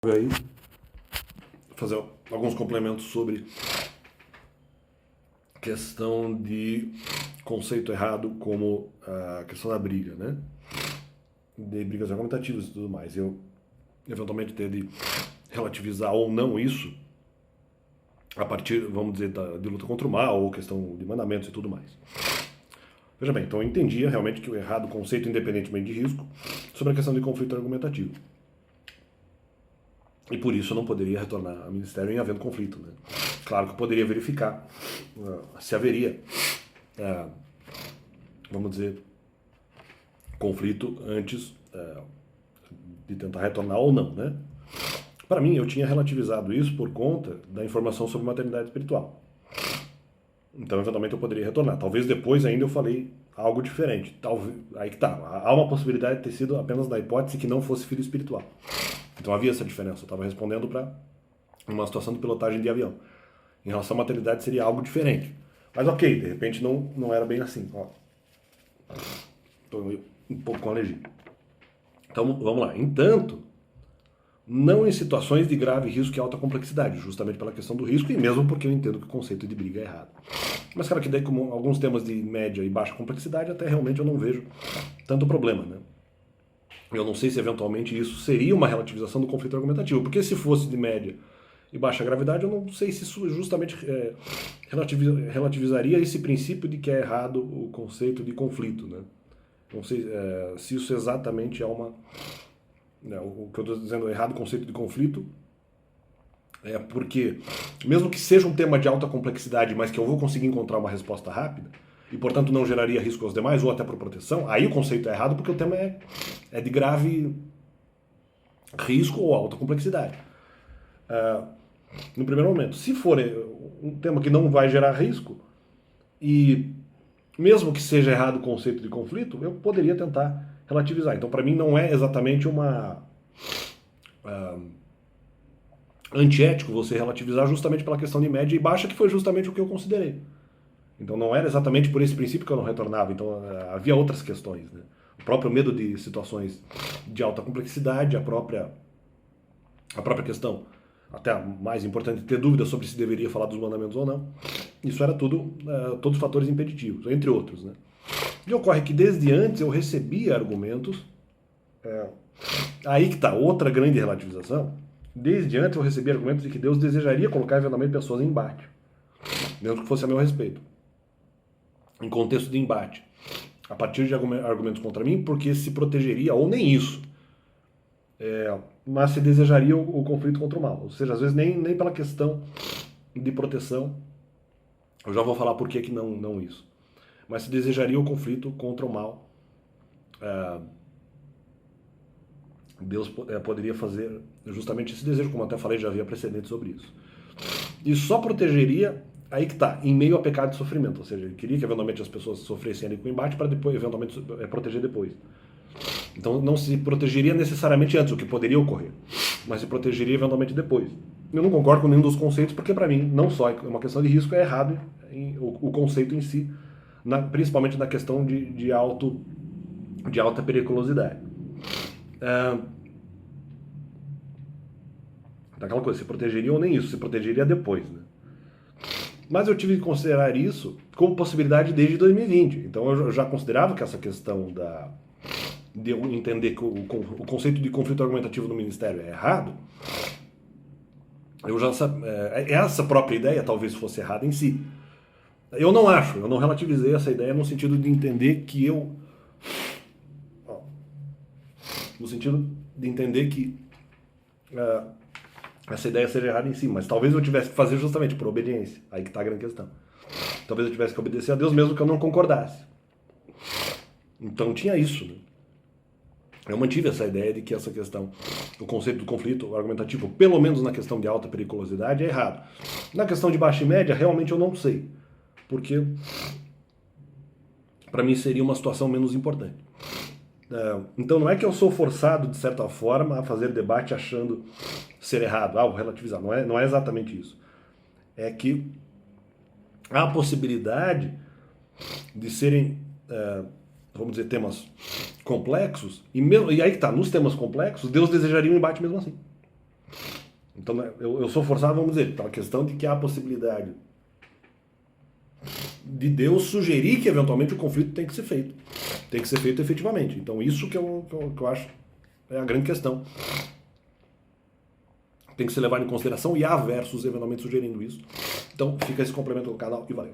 Aí fazer alguns complementos sobre questão de conceito errado como a questão da briga, né? De brigas argumentativas e tudo mais. Eu eventualmente ter de relativizar ou não isso a partir, vamos dizer, de luta contra o mal ou questão de mandamentos e tudo mais. Veja bem, então eu entendia realmente que o errado conceito independentemente de risco sobre a questão de conflito argumentativo. E por isso eu não poderia retornar ao Ministério em havendo conflito, né? Claro que eu poderia verificar se haveria, vamos dizer, conflito antes de tentar retornar ou não, né? Para mim, eu tinha relativizado isso por conta da informação sobre maternidade espiritual. Então, eventualmente, eu poderia retornar. Talvez depois ainda eu falei algo diferente. Talvez, aí que tá. Há uma possibilidade de ter sido apenas na hipótese que não fosse filho espiritual. Então havia essa diferença. Eu estava respondendo para uma situação de pilotagem de avião. Em relação à maternidade seria algo diferente. Mas ok, de repente não era bem assim. Estou um pouco com alergia. Então vamos lá. Entanto, não em situações de grave risco e alta complexidade, justamente pela questão do risco e mesmo porque eu entendo que o conceito de briga é errado. Mas claro que daí, como alguns temas de média e baixa complexidade, até realmente eu não vejo tanto problema, né? Eu não sei se eventualmente isso seria uma relativização do conflito argumentativo, porque se fosse de média e baixa gravidade, eu não sei se isso justamente relativizaria esse princípio de que é errado o conceito de conflito, né? Não sei se isso exatamente é uma... o que eu estou dizendo, errado o conceito de conflito, é porque, mesmo que seja um tema de alta complexidade, mas que eu vou conseguir encontrar uma resposta rápida, e portanto não geraria risco aos demais, ou até por proteção, aí o conceito é errado porque o tema é de grave risco ou alta complexidade. No primeiro momento, se for um tema que não vai gerar risco, e mesmo que seja errado o conceito de conflito, eu poderia tentar relativizar. Então, para mim, não é exatamente uma antiético você relativizar justamente pela questão de média e baixa, que foi justamente o que eu considerei. Então não era exatamente por esse princípio que eu não retornava, então havia outras questões, né? O próprio medo de situações de alta complexidade, a própria questão, até a mais importante, ter dúvidas sobre se deveria falar dos mandamentos ou não. Isso era tudo, todos fatores impeditivos, entre outros, né? E ocorre que desde antes eu recebia argumentos, aí que está outra grande relativização, desde antes eu recebia argumentos de que Deus desejaria colocar eventualmente pessoas em embate, mesmo que fosse a meu respeito, em contexto de embate, a partir de argumentos contra mim, porque se protegeria, ou nem isso, mas se desejaria o conflito contra o mal. Ou seja, às vezes nem pela questão de proteção, eu já vou falar por que não isso, mas se desejaria o conflito contra o mal, Deus poderia fazer justamente esse desejo, como até falei, já havia precedentes sobre isso. E só protegeria, aí que está, em meio a pecado e sofrimento, ou seja, ele queria que eventualmente as pessoas sofressem ali com o embate para depois, eventualmente, proteger depois. Então não se protegeria necessariamente antes, o que poderia ocorrer, mas se protegeria eventualmente depois. Eu não concordo com nenhum dos conceitos, porque para mim, não só é uma questão de risco, é errado o conceito em si, principalmente na questão de alta periculosidade. Daquela coisa, se protegeria ou nem isso, se protegeria depois, né? Mas eu tive que considerar isso como possibilidade desde 2020. Então eu já considerava que essa questão de eu entender que o conceito de conflito argumentativo no Ministério é errado. Eu já essa própria ideia talvez fosse errada em si. Eu não relativizei essa ideia no sentido de entender que no sentido de entender que essa ideia seja errada em si, mas talvez eu tivesse que fazer justamente por obediência. Aí que está a grande questão. Talvez eu tivesse que obedecer a Deus mesmo que eu não concordasse. Então tinha isso, né? Eu mantive essa ideia de que essa questão, o conceito do conflito argumentativo, pelo menos na questão de alta periculosidade, é errado. Na questão de baixa e média, realmente eu não sei. Porque para mim seria uma situação menos importante. Então não é que eu sou forçado, de certa forma, a fazer debate achando ser errado, vou relativizar. Não é exatamente isso. É que há a possibilidade de serem, vamos dizer, temas complexos, e aí que está, nos temas complexos, Deus desejaria um embate mesmo assim. Então eu sou forçado, vamos dizer, pela questão de que há a possibilidade de Deus sugerir que eventualmente o conflito tem que ser feito. Tem que ser feito efetivamente. Então isso que eu acho é a grande questão. Tem que ser levado em consideração e há versos eventualmente sugerindo isso. Então fica esse complemento do canal e valeu.